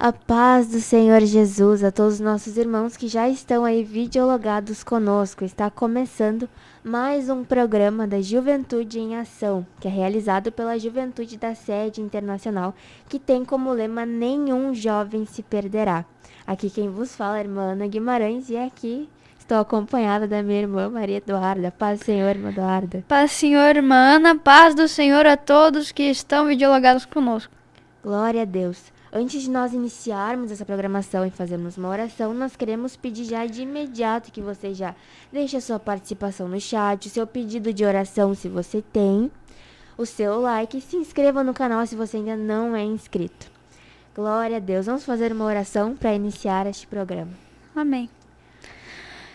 A paz do Senhor Jesus a todos os nossos irmãos que já estão aí videologados conosco. Está começando mais um programa da Juventude em Ação, que é realizado pela Juventude da Sede Internacional, que tem como lema "Nenhum jovem se perderá". Aqui quem vos fala é a irmã Ana Guimarães e aqui estou acompanhada da minha irmã Maria Eduarda. Paz do Senhor, irmã Eduarda. Paz, Senhor, irmã Ana, paz do Senhor a todos que estão videologados conosco. Glória a Deus. Antes de nós iniciarmos essa programação e fazermos uma oração, nós queremos pedir já de imediato que você já deixe a sua participação no chat, o seu pedido de oração se você tem, o seu like e se inscreva no canal se você ainda não é inscrito. Glória a Deus. Vamos fazer uma oração para iniciar este programa. Amém.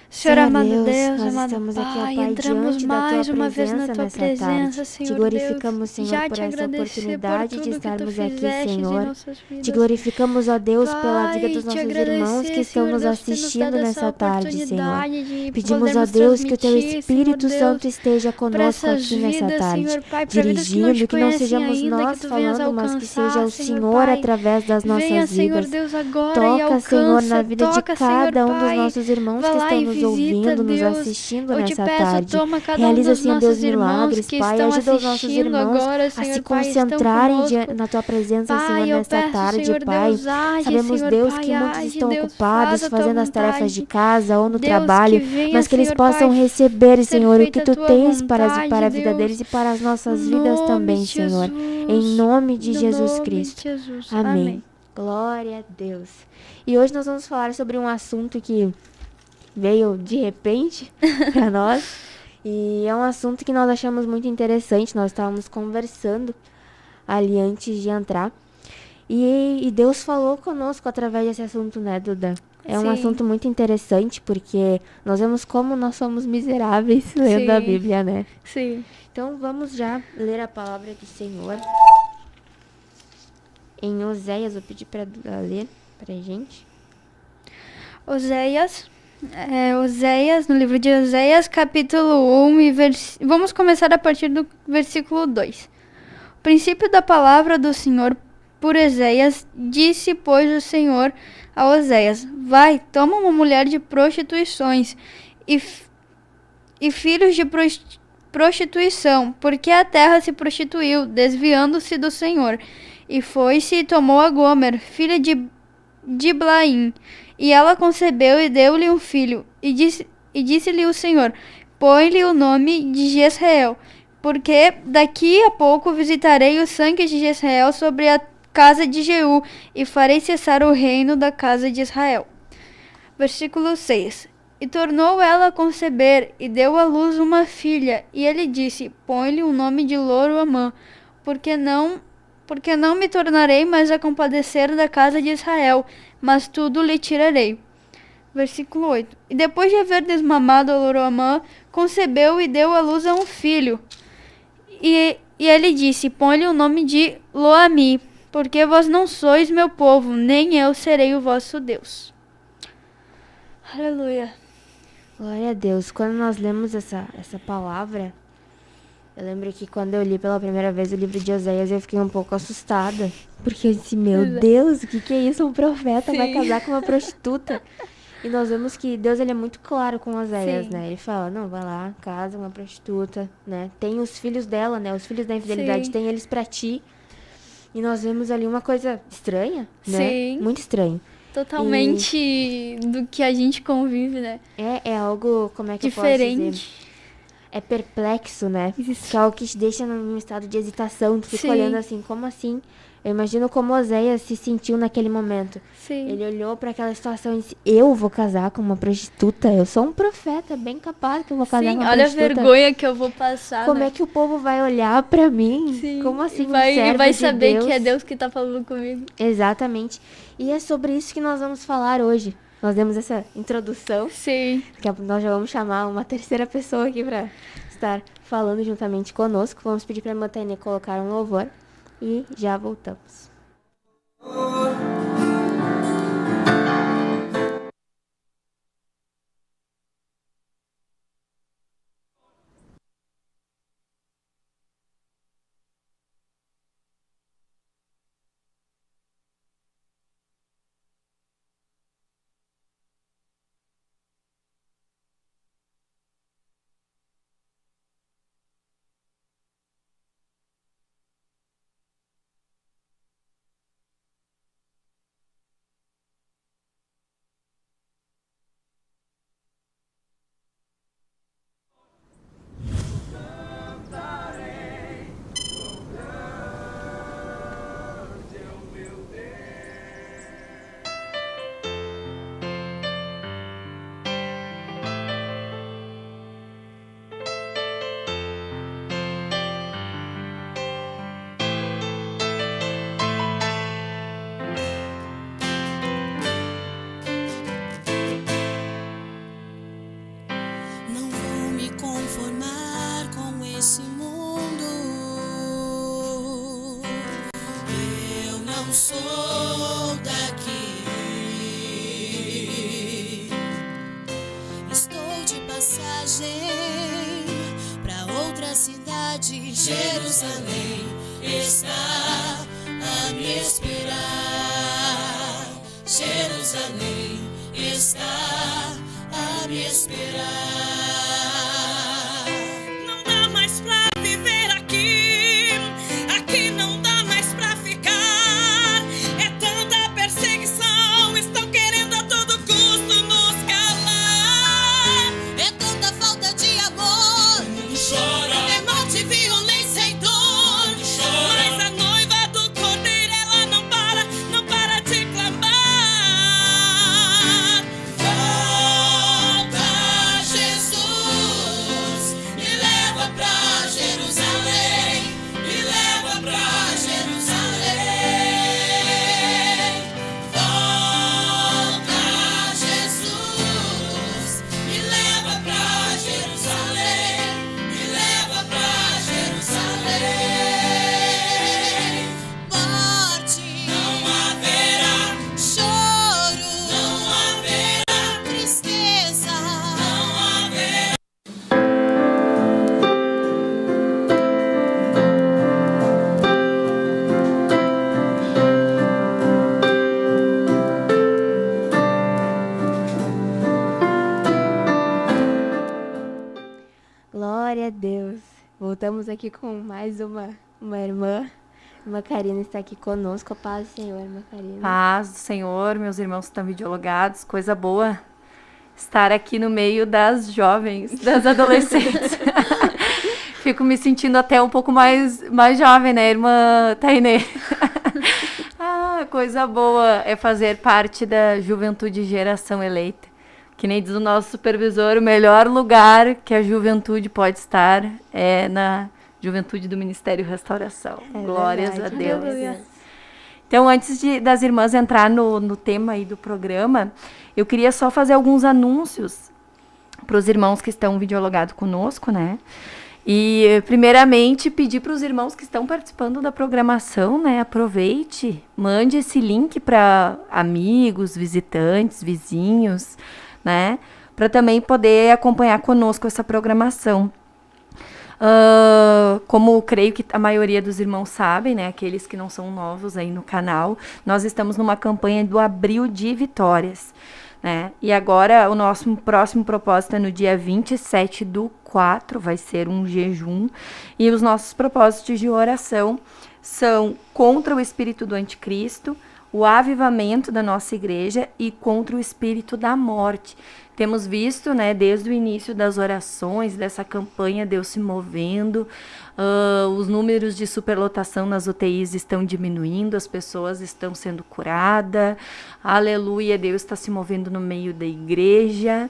Senhor amado Deus, nós amado estamos aqui, ó Pai, Pai, entramos diante da mais Tua uma vez na presença Tua nessa presença, tarde. Senhor Te glorificamos, Deus, Senhor, já por te essa agradecer por oportunidade de tudo que Tu estarmos aqui, fizestes em Senhor. nossas vidas. Te glorificamos, ó Deus, pela vida Pai, dos te nossos agradecer, irmãos que estão Senhor nos Deus, por ter nos assistindo dado nessa essa tarde, Senhor. oportunidade de Pedimos, ó podermos Deus, que o Teu transmitir, Espírito Senhor Santo Deus, esteja para conosco essas aqui nessa vidas, tarde, Senhor Pai, para vidas que não te dirigindo, que não conhecem sejamos ainda, que nós Tu venhas falando, mas que seja alcançar, o Senhor Senhor Pai. através das Venha, nossas Senhor vidas. Deus, agora e Toca, Senhor, na alcança, vida de toca, Senhor cada um dos Pai. nossos irmãos Vá que lá estão e nos visita, ouvindo, nos Deus. assistindo Eu te nessa peço, tarde. toma cada um Realiza, dos Senhor Deus, nossos irmãos milagres, que Pai. estão Ajuda os nossos assistindo irmãos agora, a se Senhor Pai, estão concentrarem conosco. na Tua presença, Senhor, Pai, eu nessa peço, tarde, Senhor Pai. Deus, age, Sabemos, Senhor Deus, Pai, que muitos age, estão Deus, faz ocupados a Tua fazendo as tarefas de vontade. casa ou no Deus, que trabalho, venha, mas que eles Senhor possam Pai, receber, ser Senhor, o que feita a Tu Tua tens para vontade, a vida deles Deus. e para as No nossas vidas nome também, de Senhor. Em Jesus. nome de No Jesus nome de Cristo. Jesus. Amém. Amém. Glória a Deus. E hoje nós vamos falar sobre um assunto que veio de repente para nós. E é um assunto que nós achamos muito interessante. Nós estávamos conversando ali antes de entrar. E Deus falou conosco através desse assunto, né, Duda? É um assunto muito interessante porque nós vemos como nós somos miseráveis lendo a Bíblia, né? Sim. Então vamos já ler a palavra do Senhor. Em Oséias, vou pedir para Duda ler pra gente. Oséias, no livro de Oséias, capítulo 1, vamos começar a partir do versículo 2. O princípio da palavra do Senhor por Oséias, disse, pois, o Senhor a Oséias: vai, toma uma mulher de prostituições e filhos de prostituição, porque a terra se prostituiu, desviando-se do Senhor. E foi-se e tomou a Gomer, filha de Diblaim, e ela concebeu e deu-lhe um filho. E disse-lhe o Senhor: põe-lhe o nome de Jezreel, porque daqui a pouco visitarei o sangue de Jezreel sobre a casa de Jeú, e farei cessar o reino da casa de Israel. Versículo 6. E tornou ela a conceber, e deu à luz uma filha, e ele disse: põe-lhe o nome de Loruamã, porque não me tornarei mais a compadecer da casa de Israel, mas tudo lhe tirarei. Versículo 8. E depois de haver desmamado a Loruamã, concebeu e deu à luz a um filho. E ele disse: põe-lhe o nome de Loami, porque vós não sois meu povo, nem eu serei o vosso Deus. Aleluia. Glória a Deus. Quando nós lemos essa palavra, eu lembro que quando eu li pela primeira vez o livro de Oséias, eu fiquei um pouco assustada. Porque eu disse, meu Deus, o que é isso? Um profeta vai casar com uma prostituta. E nós vemos que Deus, ele é muito claro com Oséias, né? Ele fala, não, vai lá, casa uma prostituta, né? Tem os filhos dela, né? Os filhos da infidelidade, tem eles pra ti. E nós vemos ali uma coisa estranha, né? Sim. Muito estranho. Totalmente do que a gente convive, né? É algo, como é que diferente. eu posso dizer? É perplexo, né? Isso. Que é algo que te deixa num estado de hesitação. Tu fica Sim. olhando assim, como assim? Eu imagino como Oséias se sentiu naquele momento. Sim. Ele olhou para aquela situação e disse, eu vou casar com uma prostituta? Eu sou um profeta, bem capaz que eu vou casar com uma olha prostituta. a vergonha que eu vou passar, Como né? é que o povo vai olhar para mim? Sim. Como assim E vai, um servo vai de saber Deus? que é Deus que tá falando comigo. Exatamente. E é sobre isso que nós vamos falar hoje. Nós demos essa introdução. Sim. Nós já vamos chamar uma terceira pessoa aqui para estar falando juntamente conosco. Vamos pedir para a Mantane colocar um louvor e já voltamos. Jerusalém está a me esperar. Jerusalém está a me esperar. Não dá mais pra viver aqui, aqui não dá mais pra ficar. É tanta perseguição, estão querendo a todo custo nos calar. É tanta falta de amor, chora. É morte, violência e dor, chora. Mas a noiva do Cordeiro, ela não para de clamar. Volta, Jesus, me leva pra Jerusalém, me leva pra Jerusalém. Volta, Jesus, me leva pra Jerusalém, me leva pra Jerusalém. Morte, não haverá choro, não haverá tristeza, não haverá. Glória a Deus. Voltamos aqui com mais uma irmã. Irmã Karina está aqui conosco. A paz do Senhor, irmã Karina. Paz do Senhor, meus irmãos que estão videologados, coisa boa estar aqui no meio das jovens, das adolescentes. Fico me sentindo até um pouco mais jovem, né, irmã Tainê? Coisa boa é fazer parte da juventude geração eleita. Que nem diz o nosso supervisor, o melhor lugar que a juventude pode estar é na juventude do Ministério Restauração. Glórias verdade, a Deus. aleluia. Então, antes das irmãs entrar no tema aí do programa, eu queria só fazer alguns anúncios para os irmãos que estão videologados conosco, né? E, primeiramente, pedir para os irmãos que estão participando da programação, né? Aproveite, mande esse link para amigos, visitantes, vizinhos, né? Para também poder acompanhar conosco essa programação. Como creio que a maioria dos irmãos sabem, né, aqueles que não são novos aí no canal, nós estamos numa campanha do Abril de Vitórias, né? E agora o nosso próximo propósito é no dia 27/4, vai ser um jejum, e os nossos propósitos de oração são contra o espírito do anticristo, o avivamento da nossa igreja e contra o espírito da morte. Temos visto, né, desde o início das orações, dessa campanha, Deus se movendo, os números de superlotação nas UTIs estão diminuindo, as pessoas estão sendo curadas, aleluia, Deus está se movendo no meio da igreja.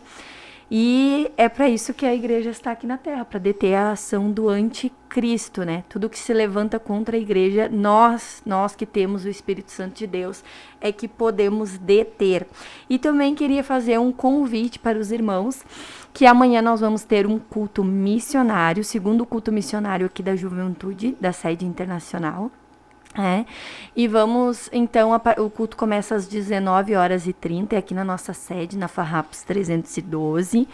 E é para isso que a igreja está aqui na Terra, para deter a ação do anticristo, né? Tudo que se levanta contra a igreja, nós que temos o Espírito Santo de Deus, é que podemos deter. E também queria fazer um convite para os irmãos, que amanhã nós vamos ter um culto missionário, segundo culto missionário aqui da Juventude, da sede internacional. E vamos, então, o culto começa às 19h30, aqui na nossa sede, na Farrapos 312.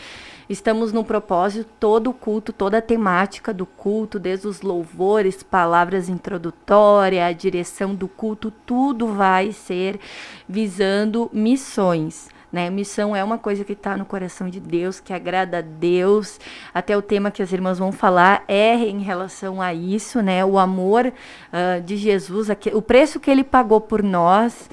Estamos no propósito, todo o culto, toda a temática do culto, desde os louvores, palavras introdutórias, a direção do culto, tudo vai ser visando missões. Né? Missão é uma coisa que está no coração de Deus, que agrada a Deus. Até o tema que as irmãs vão falar é em relação a isso, né? O amor de Jesus, o preço que ele pagou por nós,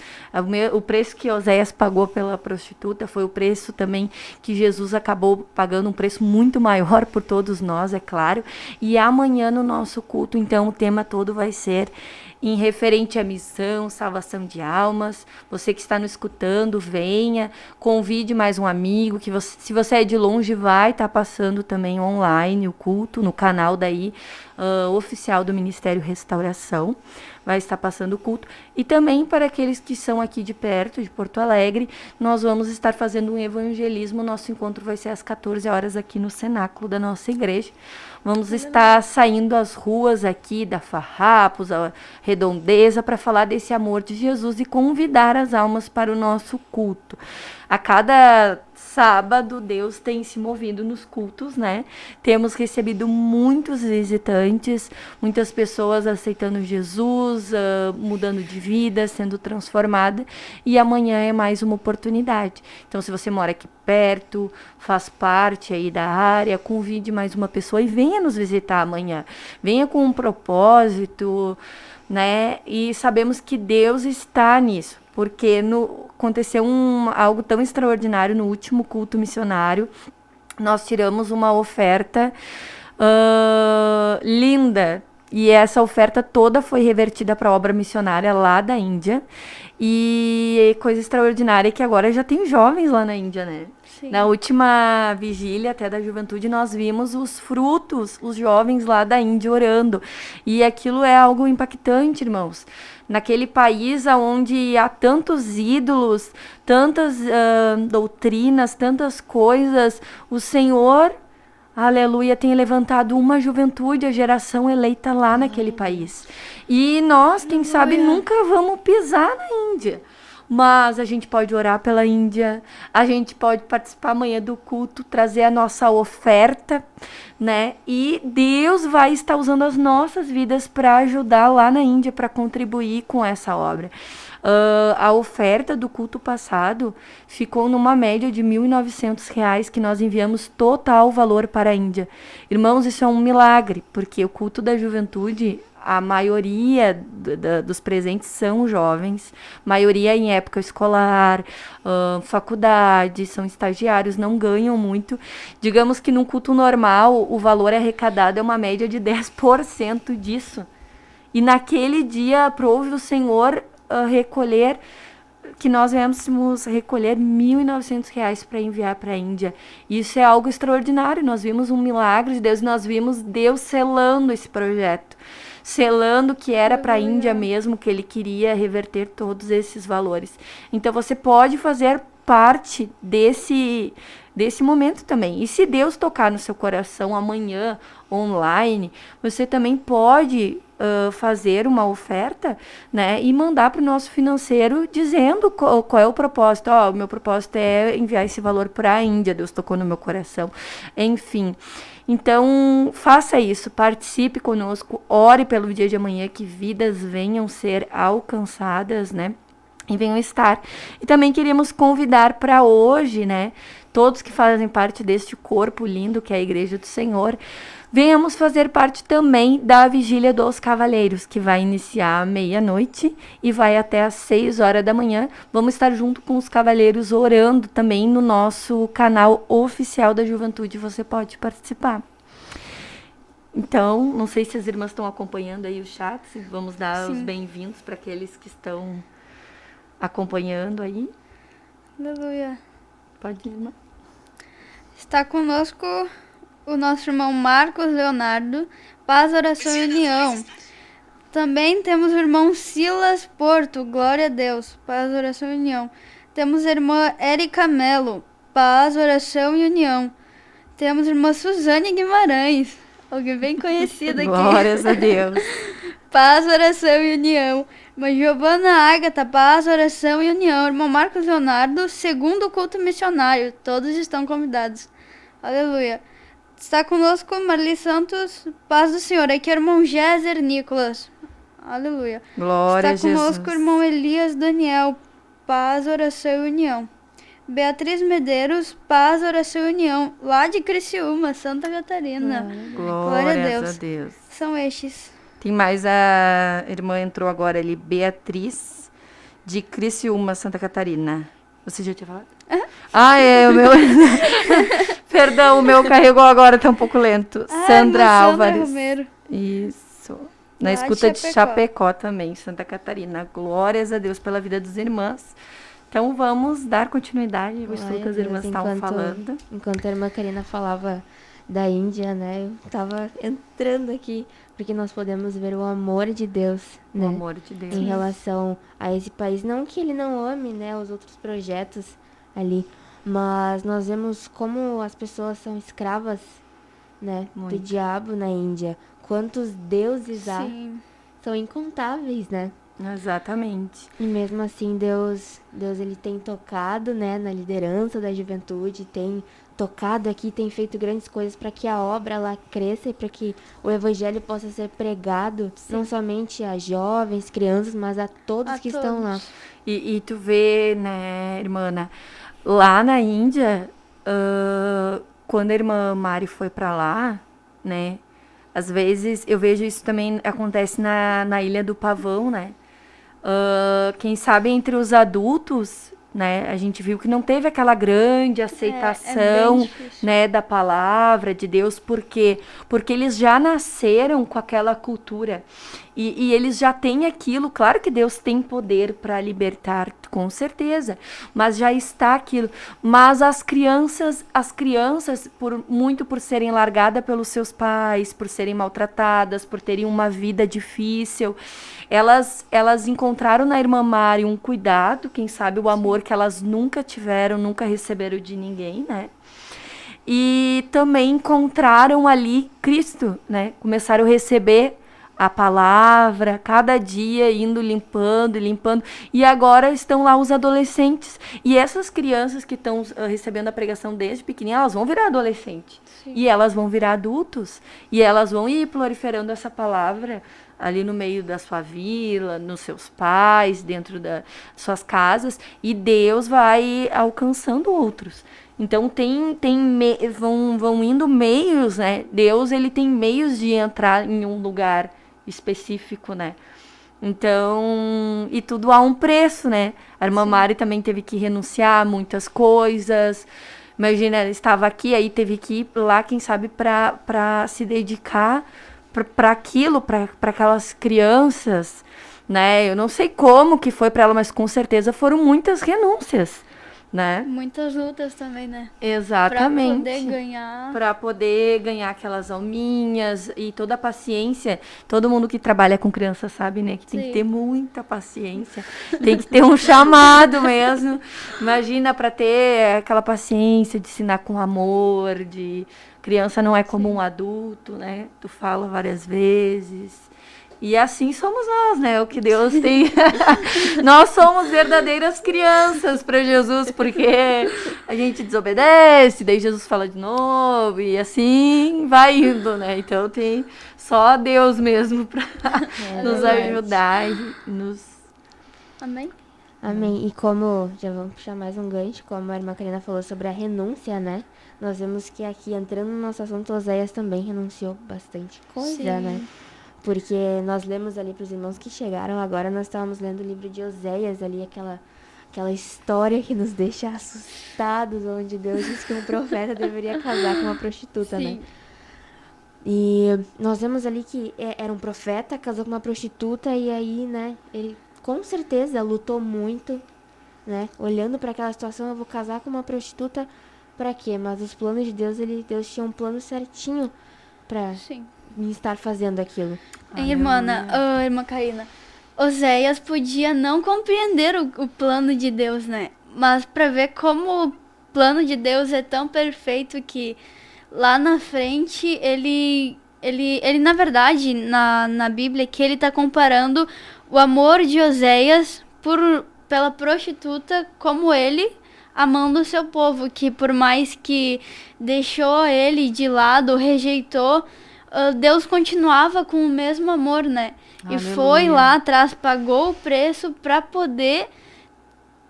o preço que Oséias pagou pela prostituta, foi o preço também que Jesus acabou pagando, um preço muito maior por todos nós, é claro. E amanhã no nosso culto, então, o tema todo vai ser em referente à missão, salvação de almas. Você que está nos escutando, venha, convide mais um amigo, que você, se você é de longe, vai estar passando também online o culto, no canal daí, oficial do Ministério Restauração, vai estar passando o culto. E também para aqueles que são aqui de perto, de Porto Alegre, nós vamos estar fazendo um evangelismo, nosso encontro vai ser às 14 horas aqui no cenáculo da nossa igreja. Vamos estar saindo às ruas aqui da Farrapos, a Redondeza, para falar desse amor de Jesus e convidar as almas para o nosso culto. A cada sábado, Deus tem se movido nos cultos, né? Temos recebido muitos visitantes, muitas pessoas aceitando Jesus, mudando de vida, sendo transformada. E amanhã é mais uma oportunidade. Então, se você mora aqui perto, faz parte aí da área, convide mais uma pessoa e venha nos visitar amanhã. Venha com um propósito, né? E sabemos que Deus está nisso, porque aconteceu algo tão extraordinário no último culto missionário. Nós tiramos uma oferta linda, e essa oferta toda foi revertida para a obra missionária lá da Índia. E coisa extraordinária é que agora já tem jovens lá na Índia, né? Sim. Na última vigília até da juventude, nós vimos os frutos, os jovens lá da Índia orando. E aquilo é algo impactante, irmãos. Naquele país onde há tantos ídolos, tantas doutrinas, tantas coisas, o Senhor, aleluia, tem levantado uma juventude, a geração eleita lá naquele país. E nós, quem sabe, nunca vamos pisar na Índia. Mas a gente pode orar pela Índia, a gente pode participar amanhã do culto, trazer a nossa oferta, né? E Deus vai estar usando as nossas vidas para ajudar lá na Índia, para contribuir com essa obra. A oferta do culto passado ficou numa média de R$ 1.900 que nós enviamos total valor para a Índia. Irmãos, isso é um milagre, porque o culto da juventude, a maioria dos presentes são jovens, maioria em época escolar, faculdade, são estagiários, não ganham muito. Digamos que num culto normal, o valor arrecadado é uma média de 10% disso. E naquele dia, aprove o Senhor recolher, que nós viemos recolher R$ 1.900 para enviar para a Índia. Isso é algo extraordinário. Nós vimos um milagre de Deus, nós vimos Deus selando esse projeto, selando que era para a Índia mesmo, que ele queria reverter todos esses valores. Então você pode fazer parte desse momento também. E se Deus tocar no seu coração amanhã, online, você também pode fazer uma oferta, né, e mandar para o nosso financeiro dizendo qual é o propósito. O meu propósito é enviar esse valor para a Índia, Deus tocou no meu coração. Enfim, então faça isso, participe conosco, ore pelo dia de amanhã, que vidas venham ser alcançadas, né, e venham estar. E também queríamos convidar para hoje, né, todos que fazem parte deste corpo lindo que é a Igreja do Senhor, venhamos fazer parte também da Vigília dos Cavaleiros, que vai iniciar à meia-noite e vai até às 6 horas da manhã. Vamos estar junto com os cavaleiros orando também no nosso canal oficial da Juventude. Você pode participar. Então, não sei se as irmãs estão acompanhando aí o chat, se vamos dar os bem-vindos para aqueles que estão acompanhando aí. Aleluia. Pode ir, irmã. Está conosco o nosso irmão Marcos Leonardo, paz, oração e união. Também temos o irmão Silas Porto, glória a Deus, paz, oração e união. Temos a irmã Érica Melo, paz, oração e união. Temos a irmã Suzane Guimarães, alguém bem conhecida aqui. Glórias a Deus. Paz, oração e união. Irmã Giovana Ágata, paz, oração e união. Irmão Marcos Leonardo, segundo culto missionário. Todos estão convidados. Aleluia. Está conosco Marli Santos, paz do Senhor. Aqui é o irmão Géser Nicolas. Aleluia. Glória a Jesus. Está conosco o irmão Elias Daniel, paz, oração e união. Beatriz Medeiros, paz, oração e união. Lá de Criciúma, Santa Catarina. Glórias a Deus. São estes. Tem mais, a irmã entrou agora ali, Beatriz, de Criciúma, Santa Catarina. Você já tinha falado? O meu... Perdão, o meu carregou agora, tá um pouco lento. Sandra Álvares. Romero. Isso. Na Lá escuta de de Chapecó também, Santa Catarina. Glórias a Deus pela vida dos irmãs. Então vamos dar continuidade ao estudo que as irmãs estavam falando. Enquanto a irmã Karina falava da Índia, né, eu tava entrando aqui, porque nós podemos ver o amor de Deus, né? O amor de Deus. Em relação a esse país. Não que ele não ame, né, os outros projetos ali, mas nós vemos como as pessoas são escravas, né, do diabo na Índia. Quantos deuses há, Sim. são incontáveis, né? Exatamente. E mesmo assim, Deus ele tem tocado, né, na liderança da juventude, tem tocado aqui, tem feito grandes coisas para que a obra ela cresça e para que o evangelho possa ser pregado não somente a jovens, crianças, mas a todos A que estão lá. todos. E tu vê, né, irmã, lá na Índia, quando a irmã Mari foi pra lá, né, às vezes eu vejo isso também acontece na Ilha do Pavão, né, quem sabe entre os adultos, né, a gente viu que não teve aquela grande aceitação, difícil. né, da palavra de Deus, porque eles já nasceram com aquela cultura e eles já têm aquilo. Claro que Deus tem poder para libertar, com certeza, mas já está aquilo. Mas as crianças, muito por serem largadas pelos seus pais, por serem maltratadas, por terem uma vida difícil, elas encontraram na irmã Mari um cuidado, quem sabe o amor que elas nunca tiveram, nunca receberam de ninguém, né? E também encontraram ali Cristo, né? Começaram a receber a palavra, cada dia indo limpando. E agora estão lá os adolescentes. E essas crianças que estão recebendo a pregação desde pequenininha, elas vão virar adolescentes. Sim. E elas vão virar adultos. E elas vão ir proliferando essa palavra ali no meio da sua vila, nos seus pais, dentro das suas casas. E Deus vai alcançando outros. Então vão indo meios, né? Deus ele tem meios de entrar em um lugar específico, né? Então, e tudo há um preço, né? A irmã Mari também teve que renunciar a muitas coisas. Imagina, ela estava aqui, aí teve que ir lá, quem sabe, para se dedicar para aquilo, para aquelas crianças, né? Eu não sei como que foi para ela, mas com certeza foram muitas renúncias, né? Muitas lutas também, né? Exatamente. Pra poder ganhar. Para poder ganhar aquelas alminhas e toda a paciência. Todo mundo que trabalha com criança sabe, né? Que tem que ter muita paciência. Tem que ter um chamado mesmo. Imagina, para ter aquela paciência de ensinar com amor, de criança não é como um adulto, né? Tu fala várias vezes. E assim somos nós, né? O que Deus tem. Nós somos verdadeiras crianças para Jesus, porque a gente desobedece, daí Jesus fala de novo, e assim vai indo, né? Então tem só Deus mesmo para nos ajudar e nos. Amém? Amém. E como, já vamos puxar mais um gancho, como a irmã Karina falou sobre a renúncia, né? Nós vemos que aqui, entrando no nosso assunto, Oséias também renunciou bastante coisa, né? Porque nós lemos ali para os irmãos que chegaram, agora nós estávamos lendo o livro de Oséias ali, aquela história que nos deixa assustados, onde Deus diz que um profeta deveria casar com uma prostituta, né? E nós vemos ali que era um profeta, casou com uma prostituta e aí, né, ele com certeza lutou muito, né? Olhando para aquela situação, eu vou casar com uma prostituta para quê? Mas os planos de Deus, Deus tinha um plano certinho para estar fazendo aquilo. Irmã Karina, Oséias podia não compreender o plano de Deus, né? Mas para ver como o plano de Deus é tão perfeito que lá na frente ele na verdade, na Bíblia, que ele tá comparando o amor de Oséias pela prostituta como ele amando o seu povo, que por mais que deixou ele de lado, rejeitou, Deus continuava com o mesmo amor, né? Aleluia. E foi lá atrás, pagou o preço para poder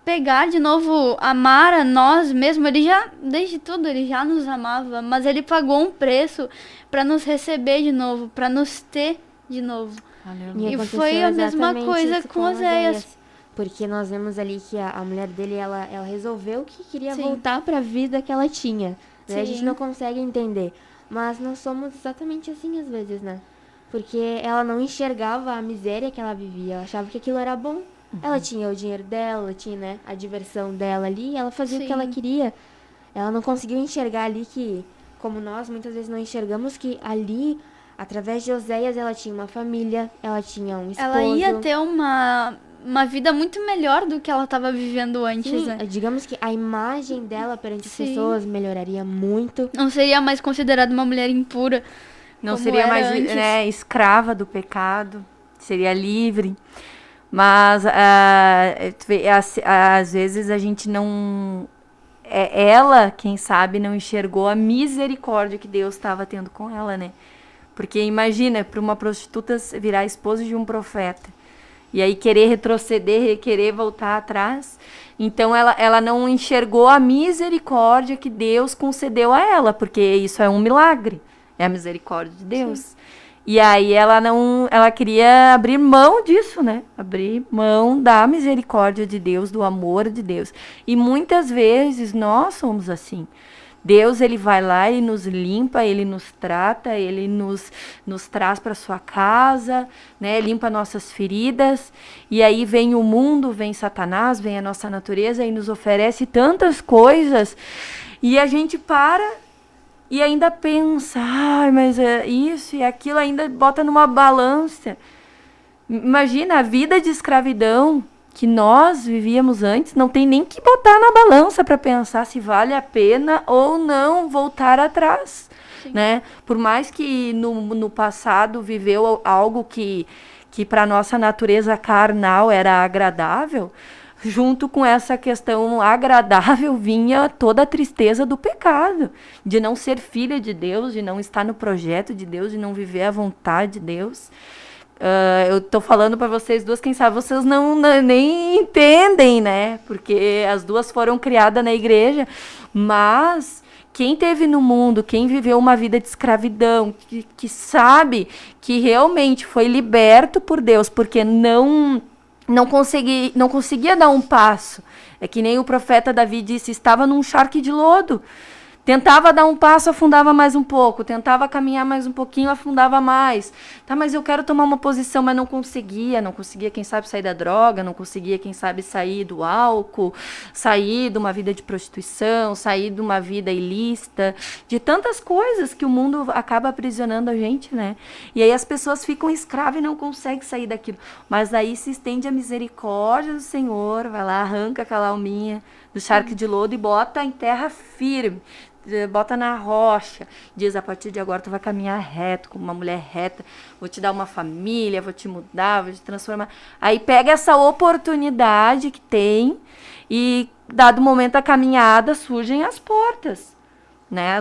pegar de novo, amar a nós mesmo. Ele já, desde tudo, ele já nos amava, mas ele pagou um preço para nos receber de novo, para nos ter de novo. Aleluia. E foi a mesma coisa com Oséias. Porque nós vemos ali que a mulher dele, ela resolveu que queria voltar para a vida que ela tinha. Né? A gente não consegue entender. Mas nós somos exatamente assim às vezes, né? Porque ela não enxergava a miséria que ela vivia. Ela achava que aquilo era bom. Ela tinha o dinheiro dela, ela tinha, né, a diversão dela ali. E ela fazia o que ela queria. Ela não conseguiu enxergar ali que, como nós muitas vezes não enxergamos, que ali, através de Oséias, ela tinha uma família, ela tinha um esposo. Ela ia ter uma vida muito melhor do que ela estava vivendo antes, né? Digamos que a imagem dela perante as pessoas melhoraria muito. Não seria mais considerada uma mulher impura. Não seria mais, né, escrava do pecado. Seria livre. Mas às vezes a gente não... Ela, quem sabe, não enxergou a misericórdia que Deus estava tendo com ela, né? Porque imagina, para uma prostituta virar esposa de um profeta. E aí querer retroceder, querer voltar atrás. Então ela não enxergou a misericórdia que Deus concedeu a ela. Porque isso é um milagre. É a misericórdia de Deus. Sim. E aí ela queria abrir mão disso, né? Abrir mão da misericórdia de Deus, do amor de Deus. E muitas vezes nós somos assim. Deus, ele vai lá e nos limpa, ele nos trata, ele nos traz para sua casa, né? Limpa nossas feridas. E aí vem o mundo, vem Satanás, vem a nossa natureza e nos oferece tantas coisas. E a gente para e ainda pensa, mas é isso e aquilo, ainda bota numa balança. Imagina, a vida de escravidão que nós vivíamos antes, não tem nem que botar na balança para pensar se vale a pena ou não voltar atrás, né? Por mais que no passado viveu algo que para nossa natureza carnal era agradável, junto com essa questão agradável vinha toda a tristeza do pecado, de não ser filha de Deus, de não estar no projeto de Deus, de não viver a vontade de Deus. Eu tô falando para vocês duas, quem sabe vocês nem entendem, né? Porque as duas foram criadas na igreja, mas quem teve no mundo, quem viveu uma vida de escravidão, que sabe que realmente foi liberto por Deus, porque não conseguia dar um passo. É que nem o profeta Davi disse, estava num charque de lodo. Tentava dar um passo, afundava mais um pouco. Tentava caminhar mais um pouquinho, afundava mais. Tá, mas eu quero tomar uma posição, mas não conseguia. Não conseguia, quem sabe, sair da droga. Não conseguia, quem sabe, sair do álcool. Sair de uma vida de prostituição. Sair de uma vida ilícita. De tantas coisas que o mundo acaba aprisionando a gente, né? E aí as pessoas ficam escravas e não conseguem sair daquilo. Mas aí se estende a misericórdia do Senhor. Vai lá, arranca aquela alminha do charque de lodo e bota em terra firme. Bota na rocha, diz, a partir de agora tu vai caminhar reto, como uma mulher reta, vou te dar uma família, vou te mudar, vou te transformar. Aí pega essa oportunidade que tem e, dado o momento da caminhada, surgem as portas, né?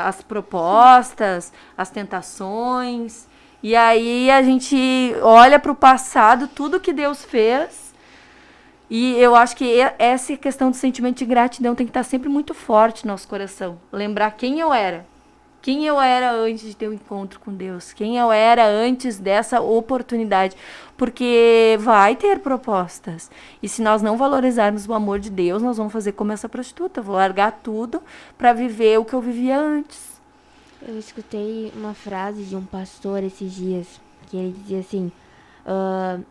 As propostas, as tentações. E aí a gente olha para o passado, tudo que Deus fez. E eu acho que essa questão do sentimento de gratidão tem que estar sempre muito forte no nosso coração. Lembrar quem eu era. Quem eu era antes de ter um encontro com Deus. Quem eu era antes dessa oportunidade. Porque vai ter propostas. E se nós não valorizarmos o amor de Deus, nós vamos fazer como essa prostituta. Eu vou largar tudo para viver o que eu vivia antes. Eu escutei uma frase de um pastor esses dias. Que ele dizia assim...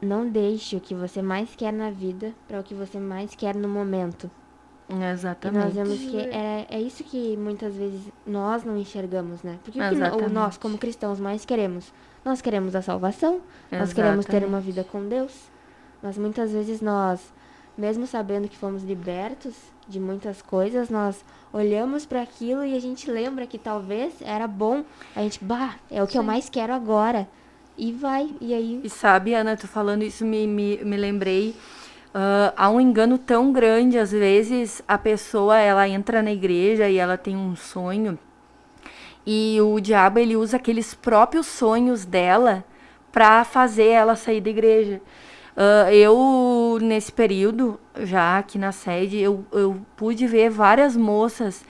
não deixe o que você mais quer na vida para o que você mais quer no momento. Exatamente. E nós vemos que é isso que muitas vezes nós não enxergamos, né? Porque o que nós, como cristãos, mais queremos? Nós queremos a salvação, nós queremos ter uma vida com Deus. Mas muitas vezes nós, mesmo sabendo que fomos libertos de muitas coisas, nós olhamos para aquilo e a gente lembra que talvez era bom. A gente, é o que eu mais quero agora. E vai, e aí... E sabe, Ana, tu falando isso, me lembrei, há um engano tão grande, às vezes a pessoa, ela entra na igreja e ela tem um sonho, e o diabo, ele usa aqueles próprios sonhos dela para fazer ela sair da igreja. Eu, nesse período, já aqui na sede, eu pude ver várias moças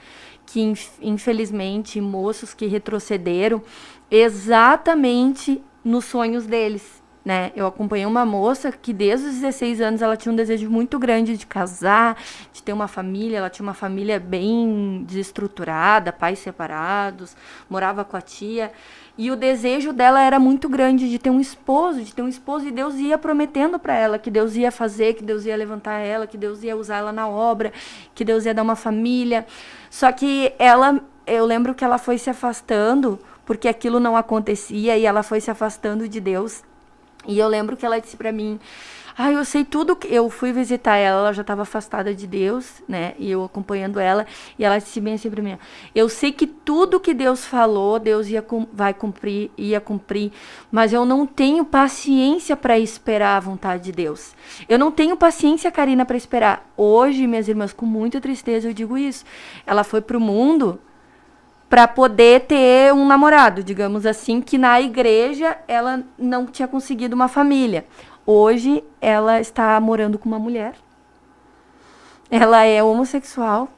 que, infelizmente, moços que retrocederam exatamente nos sonhos deles, né? Eu acompanhei uma moça que desde os 16 anos ela tinha um desejo muito grande de casar, de ter uma família. Ela tinha uma família bem desestruturada, pais separados, morava com a tia, e o desejo dela era muito grande de ter um esposo, e Deus ia prometendo para ela que Deus ia fazer, que Deus ia levantar ela, que Deus ia usar ela na obra, que Deus ia dar uma família. Só que eu lembro que ela foi se afastando porque aquilo não acontecia, e ela foi se afastando de Deus. E eu lembro que ela disse para mim, Ah, eu sei tudo que... Eu fui visitar ela, ela já estava afastada de Deus, né? E eu acompanhando ela, e ela disse bem assim pra mim, eu sei que tudo que Deus falou, Deus vai cumprir, ia cumprir, mas eu não tenho paciência para esperar a vontade de Deus. Eu não tenho paciência, Karina, para esperar. Hoje, minhas irmãs, com muita tristeza eu digo isso. Ela foi pro mundo para poder ter um namorado, digamos assim, que na igreja ela não tinha conseguido uma família. Hoje ela está morando com uma mulher. Ela é homossexual.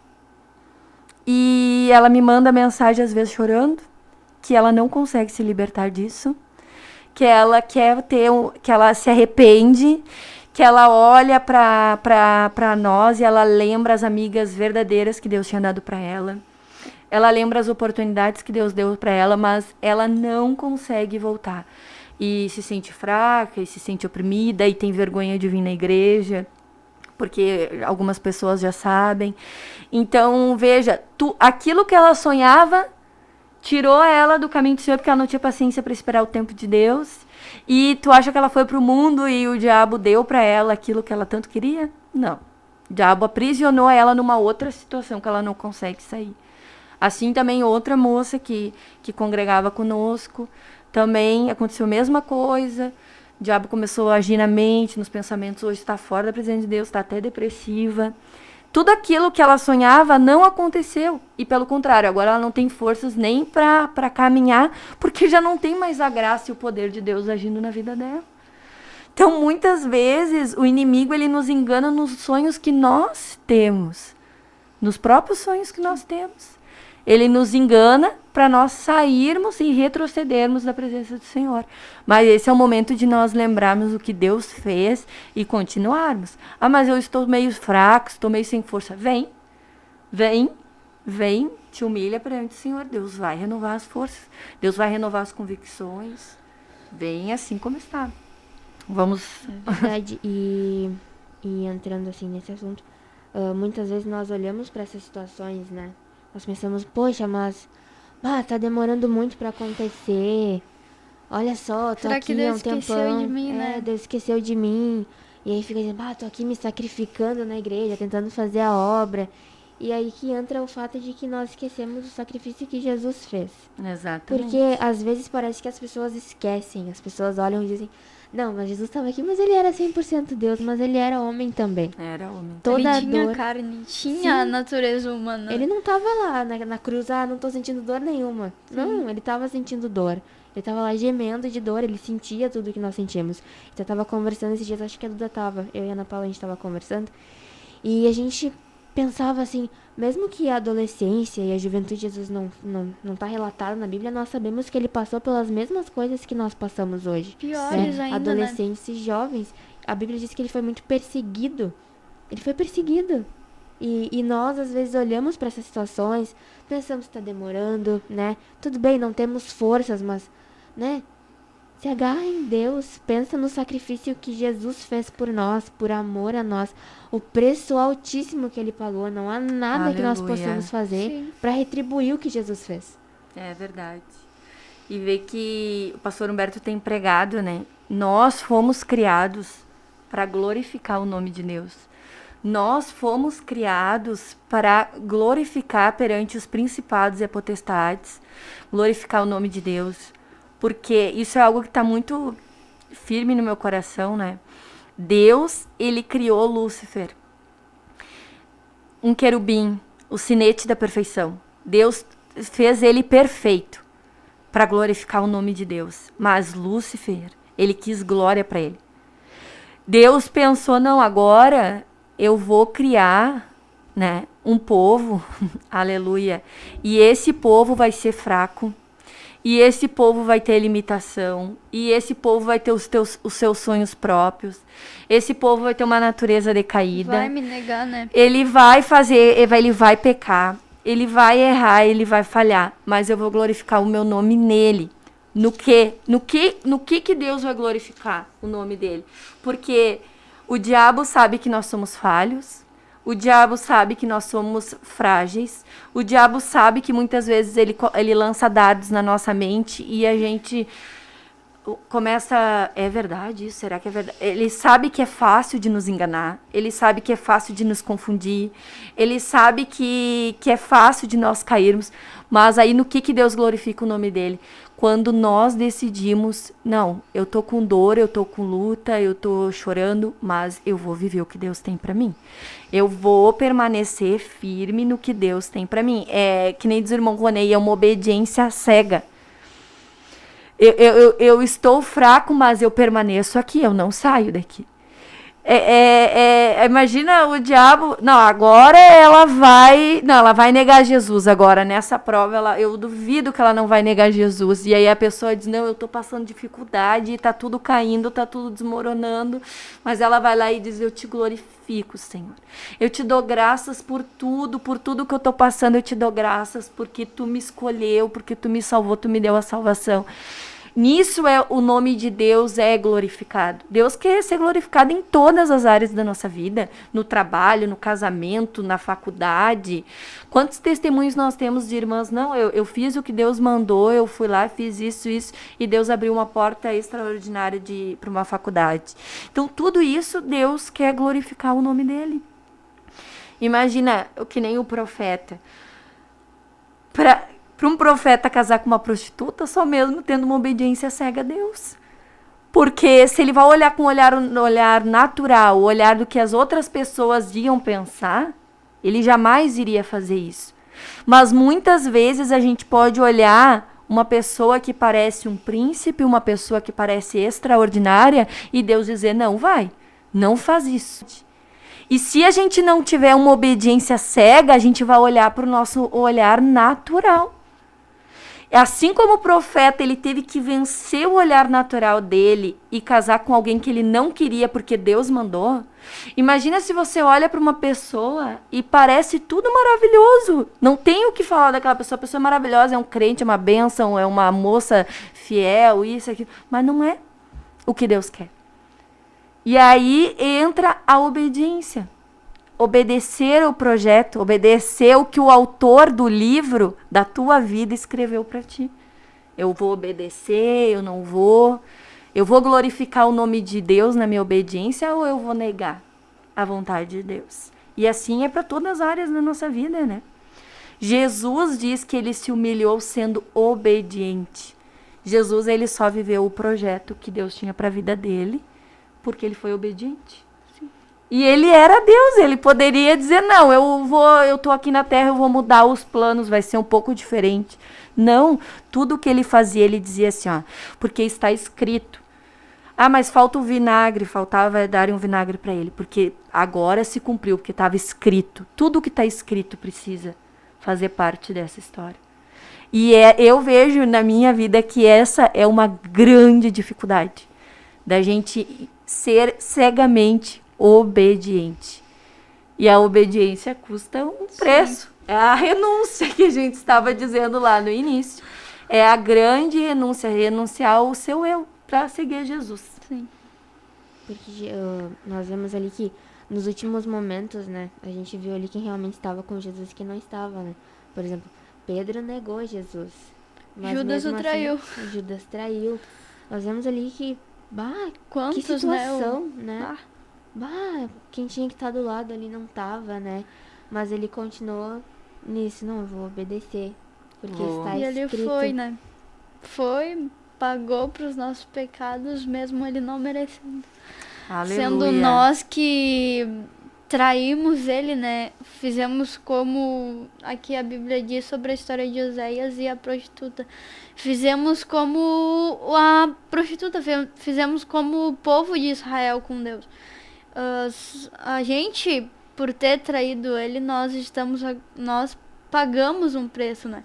E ela me manda mensagem às vezes chorando, que ela não consegue se libertar disso, que ela quer ter, que ela se arrepende, que ela olha para nós e ela lembra as amigas verdadeiras que Deus tinha dado para ela. Ela lembra as oportunidades que Deus deu para ela, mas ela não consegue voltar. E se sente fraca, e se sente oprimida, e tem vergonha de vir na igreja, porque algumas pessoas já sabem. Então, veja, aquilo que ela sonhava, tirou ela do caminho do Senhor, porque ela não tinha paciência para esperar o tempo de Deus. E tu acha que ela foi para o mundo e o diabo deu para ela aquilo que ela tanto queria? Não. O diabo aprisionou ela numa outra situação que ela não consegue sair. Assim também outra moça que congregava conosco, também aconteceu a mesma coisa. O diabo começou a agir na mente, nos pensamentos, hoje está fora da presença de Deus, está até depressiva. Tudo aquilo que ela sonhava não aconteceu. E pelo contrário, agora ela não tem forças nem para caminhar, porque já não tem mais a graça e o poder de Deus agindo na vida dela. Então, muitas vezes, o inimigo ele nos engana nos sonhos que nós temos. Nos próprios sonhos que nós temos. Ele nos engana para nós sairmos e retrocedermos da presença do Senhor. Mas esse é o momento de nós lembrarmos o que Deus fez e continuarmos. Ah, mas eu estou meio fraco, estou meio sem força. Vem, te humilha perante o Senhor. Deus vai renovar as forças. Deus vai renovar as convicções. Vem assim como está. Vamos... É verdade. E entrando assim nesse assunto, muitas vezes nós olhamos para essas situações, né? Nós pensamos, poxa, mas tá demorando muito para acontecer. Olha só, tô Será aqui que Deus há um tempão. esqueceu de mim, né? Deus esqueceu de mim. E aí fica dizendo, tô aqui me sacrificando na igreja, tentando fazer a obra. E aí que entra o fato de que nós esquecemos o sacrifício que Jesus fez. Exatamente. Porque às vezes parece que as pessoas esquecem. As pessoas olham e dizem, não, mas Jesus estava aqui, mas ele era 100% Deus, mas ele era homem também. Era homem. Toda ele tinha dor. carne, tinha a natureza humana. Ele não tava lá na cruz, não tô sentindo dor nenhuma. Sim. Não, ele tava sentindo dor. Ele tava lá gemendo de dor, ele sentia tudo que nós sentimos. Então eu tava conversando esses dias, acho que a Duda tava. Eu e a Ana Paula, a gente tava conversando. E a gente pensava assim, mesmo que a adolescência e a juventude de Jesus não tá relatado na Bíblia, nós sabemos que ele passou pelas mesmas coisas que nós passamos hoje. Piores ainda, adolescentes e jovens. A Bíblia diz que ele foi muito perseguido. Ele foi perseguido. E nós, às vezes, olhamos para essas situações, pensamos que está demorando, né? Tudo bem, não temos forças, mas, né? Se agarra em Deus, pensa no sacrifício que Jesus fez por nós, por amor a nós. O preço altíssimo que ele pagou, não há nada que nós possamos fazer para retribuir o que Jesus fez. É verdade. E ver que o pastor Humberto tem pregado, né? Nós fomos criados para glorificar o nome de Deus. Nós fomos criados para glorificar perante os principados e potestades, glorificar o nome de Deus, porque isso é algo que está muito firme no meu coração, né? Deus, ele criou Lúcifer, um querubim, o sinete da perfeição. Deus fez ele perfeito para glorificar o nome de Deus, mas Lúcifer, ele quis glória para ele. Deus pensou, não, agora eu vou criar, né, um povo, aleluia, e esse povo vai ser fraco, e esse povo vai ter limitação, e esse povo vai ter os seus sonhos próprios, esse povo vai ter uma natureza decaída. Vai me negar, né? Ele vai fazer, ele vai pecar, ele vai errar, ele vai falhar, mas eu vou glorificar o meu nome nele. No que Deus vai glorificar o nome dele? Porque o diabo sabe que nós somos falhos, o diabo sabe que nós somos frágeis, o diabo sabe que muitas vezes ele lança dardos na nossa mente e a gente começa, é verdade isso? Será que é verdade? Ele sabe que é fácil de nos enganar, ele sabe que é fácil de nos confundir, ele sabe que é fácil de nós cairmos, mas aí no que Deus glorifica o nome dele? Quando nós decidimos, não, eu tô com dor, eu tô com luta, eu tô chorando, mas eu vou viver o que Deus tem pra mim. Eu vou permanecer firme no que Deus tem pra mim. É que nem diz o irmão Ronei, é uma obediência cega. Eu estou fraco, mas eu permaneço aqui, eu não saio daqui. Imagina o diabo, não, agora ela vai negar Jesus agora, nessa prova, eu duvido que ela não vai negar Jesus, e aí a pessoa diz, não, eu tô passando dificuldade, tá tudo caindo, tá tudo desmoronando, mas ela vai lá e diz, eu te glorifico, Senhor, eu te dou graças por tudo que eu tô passando, eu te dou graças porque tu me escolheu, porque tu me salvou, tu me deu a salvação. Nisso o nome de Deus é glorificado. Deus quer ser glorificado em todas as áreas da nossa vida, no trabalho, no casamento, na faculdade. Quantos testemunhos nós temos de irmãs? Não, eu fiz o que Deus mandou, eu fui lá, fiz isso, e Deus abriu uma porta extraordinária para uma faculdade. Então, tudo isso, Deus quer glorificar o nome dele. Imagina, que nem o profeta. Para um profeta casar com uma prostituta, só mesmo tendo uma obediência cega a Deus. Porque se ele vai olhar com um olhar natural, o olhar do que as outras pessoas iam pensar, ele jamais iria fazer isso. Mas muitas vezes a gente pode olhar uma pessoa que parece um príncipe, uma pessoa que parece extraordinária, e Deus dizer, não vai, não faz isso. E se a gente não tiver uma obediência cega, a gente vai olhar para o nosso olhar natural. Assim como o profeta, ele teve que vencer o olhar natural dele e casar com alguém que ele não queria porque Deus mandou. Imagina se você olha para uma pessoa e parece tudo maravilhoso. Não tem o que falar daquela pessoa. A pessoa é maravilhosa, é um crente, é uma bênção, é uma moça fiel, isso, aquilo. Mas não é o que Deus quer. E aí entra a obediência. Obedecer o projeto, obedecer o que o autor do livro da tua vida escreveu para ti. Eu vou obedecer, eu não vou. Eu vou glorificar o nome de Deus na minha obediência ou eu vou negar a vontade de Deus? E assim é para todas as áreas da nossa vida, né? Jesus diz que ele se humilhou sendo obediente. Jesus, ele só viveu o projeto que Deus tinha para a vida dele porque ele foi obediente. E ele era Deus, ele poderia dizer, não, eu tô aqui na terra, eu vou mudar os planos, vai ser um pouco diferente. Não, tudo que ele fazia, ele dizia assim, ó, porque está escrito. Ah, mas falta o vinagre, faltava darem um vinagre para ele, porque agora se cumpriu, porque estava escrito. Tudo que está escrito precisa fazer parte dessa história. E eu vejo na minha vida que essa é uma grande dificuldade, da gente ser cegamente obediente. E a obediência custa um preço. Sim. É a renúncia que a gente estava dizendo lá no início. É a grande renúncia, renunciar ao seu eu para seguir Jesus. Sim. Porque nós vemos ali que nos últimos momentos, né, a gente viu ali quem realmente estava com Jesus e quem não estava, né? Por exemplo, Pedro negou Jesus. Mas Judas o traiu. Judas traiu. Nós vemos ali que, quantos, que situação, né? Quem tinha que estar do lado ali não estava, né? Mas ele continuou nisso, não, eu vou obedecer, porque está e escrito. ele foi, né? Pagou para os nossos pecados, mesmo ele não merecendo. Aleluia. Sendo nós que traímos ele, né? Fizemos como aqui a Bíblia diz sobre a história de Oséias e a prostituta. Fizemos como a prostituta, fizemos como o povo de Israel com Deus. A gente, por ter traído ele, nós pagamos um preço, né?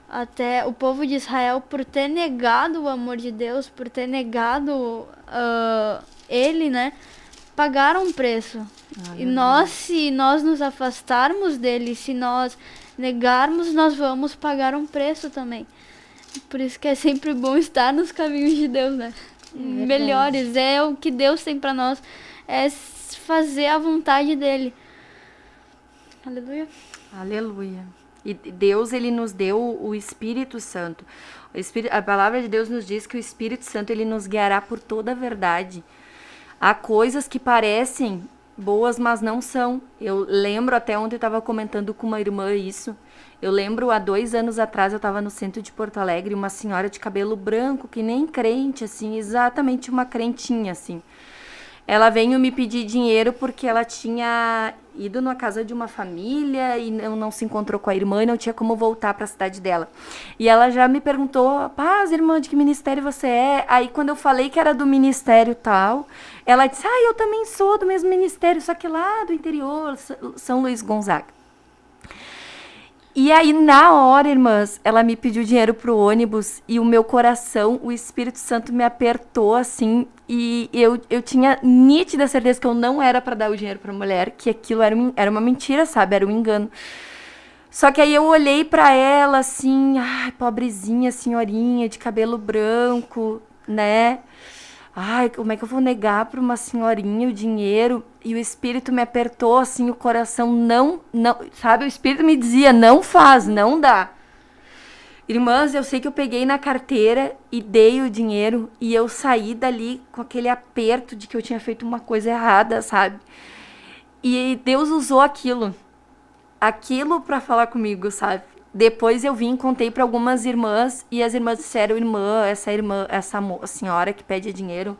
Até o povo de Israel, por ter negado o amor de Deus, por ter negado ele, né? Pagaram um preço. E se nós nos afastarmos dele, se nós negarmos, nós vamos pagar um preço também. Por isso que é sempre bom estar nos caminhos de Deus, né? Melhores, é o que Deus tem pra nós. É fazer a vontade dele. Aleluia. Aleluia. E Deus, ele nos deu o Espírito Santo. A palavra de Deus nos diz que o Espírito Santo, ele nos guiará por toda a verdade. Há coisas que parecem boas, mas não são. Eu lembro, até ontem eu estava comentando com uma irmã isso. Eu lembro, há 2 anos atrás, eu estava no centro de Porto Alegre, uma senhora de cabelo branco, que nem crente, assim, exatamente uma crentinha, assim. Ela veio me pedir dinheiro porque ela tinha ido na casa de uma família e não se encontrou com a irmã e não tinha como voltar para a cidade dela. E ela já me perguntou, paz, irmã, de que ministério você é? Aí quando eu falei que era do ministério tal, ela disse, eu também sou do mesmo ministério, só que lá do interior, São Luís Gonzaga. E aí, na hora, irmãs, ela me pediu dinheiro pro ônibus e o meu coração, o Espírito Santo me apertou, assim, e eu tinha nítida certeza que eu não era para dar o dinheiro pra mulher, que aquilo era uma mentira, sabe? Era um engano. Só que aí eu olhei pra ela, assim, ai, pobrezinha, senhorinha, de cabelo branco, né? Ai, como é que eu vou negar para uma senhorinha o dinheiro? E o Espírito me apertou, assim, o coração, não, sabe? O Espírito me dizia, não faz, não dá. Irmãs, eu sei que eu peguei na carteira e dei o dinheiro e eu saí dali com aquele aperto de que eu tinha feito uma coisa errada, sabe? E Deus usou aquilo para falar comigo, sabe? Depois eu vim e contei para algumas irmãs e as irmãs disseram, essa senhora que pede dinheiro,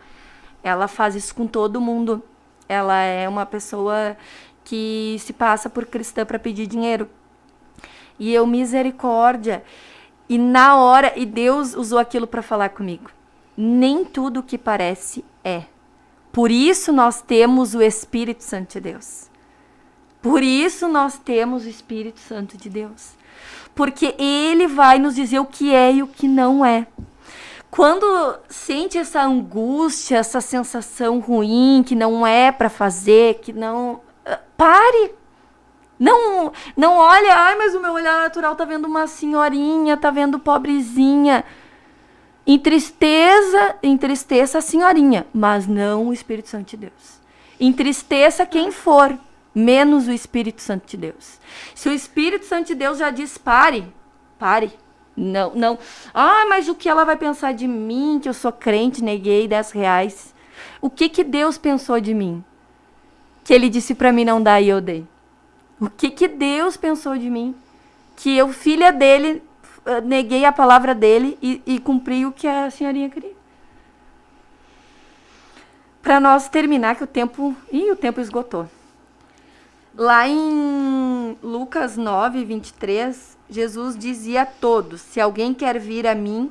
ela faz isso com todo mundo. Ela é uma pessoa que se passa por cristã para pedir dinheiro. E eu, misericórdia. E na hora, e Deus usou aquilo para falar comigo. Nem tudo que parece é. Por isso nós temos o Espírito Santo de Deus. Por isso nós temos o Espírito Santo de Deus. Porque ele vai nos dizer o que é e o que não é. Quando sente essa angústia, essa sensação ruim, que não é para fazer, que não... Pare! Não olha, mas o meu olhar natural tá vendo uma senhorinha, tá vendo pobrezinha. Entristeça a senhorinha, mas não o Espírito Santo de Deus. Entristeça quem for, menos o Espírito Santo de Deus. Se o Espírito Santo de Deus já diz pare. Não. Mas o que ela vai pensar de mim, que eu sou crente, neguei R$10. O que Deus pensou de mim? Que ele disse para mim não dar e eu dei. O que Deus pensou de mim? Que eu, filha dele, neguei a palavra dele e cumpri o que a senhorinha queria. Para nós terminar, que o tempo esgotou. Lá em Lucas 9, 23, Jesus dizia a todos, se alguém quer vir a mim,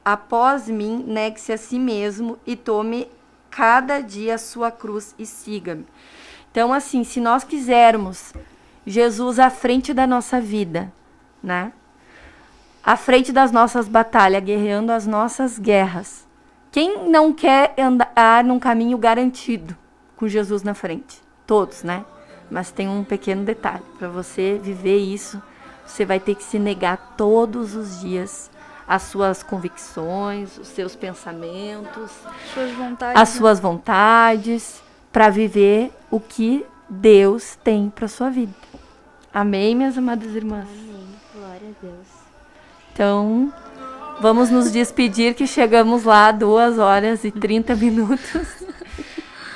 após mim, negue-se a si mesmo e tome cada dia a sua cruz e siga-me. Então, assim, se nós quisermos Jesus à frente da nossa vida, né? À frente das nossas batalhas, guerreando as nossas guerras. Quem não quer andar num caminho garantido com Jesus na frente? Todos, né? Mas tem um pequeno detalhe. Para você viver isso, você vai ter que se negar todos os dias as suas convicções, os seus pensamentos, as suas vontades, para viver o que Deus tem para sua vida. Amém, minhas amadas irmãs? Amém. Glória a Deus. Então, vamos nos despedir que chegamos lá 2h30.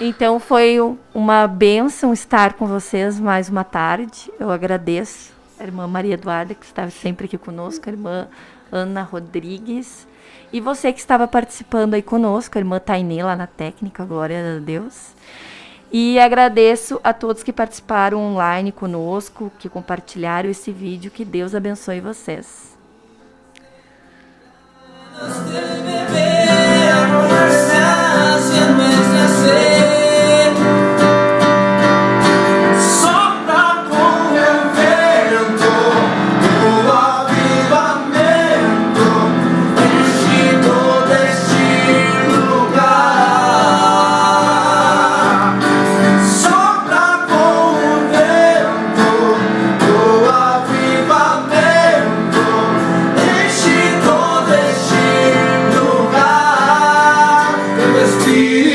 Então, foi uma bênção estar com vocês mais uma tarde. Eu agradeço a irmã Maria Eduarda, que estava sempre aqui conosco, a irmã Ana Rodrigues, e você que estava participando aí conosco, a irmã Tainê, lá na técnica, glória a Deus. E agradeço a todos que participaram online conosco, que compartilharam esse vídeo, que Deus abençoe vocês. Espírito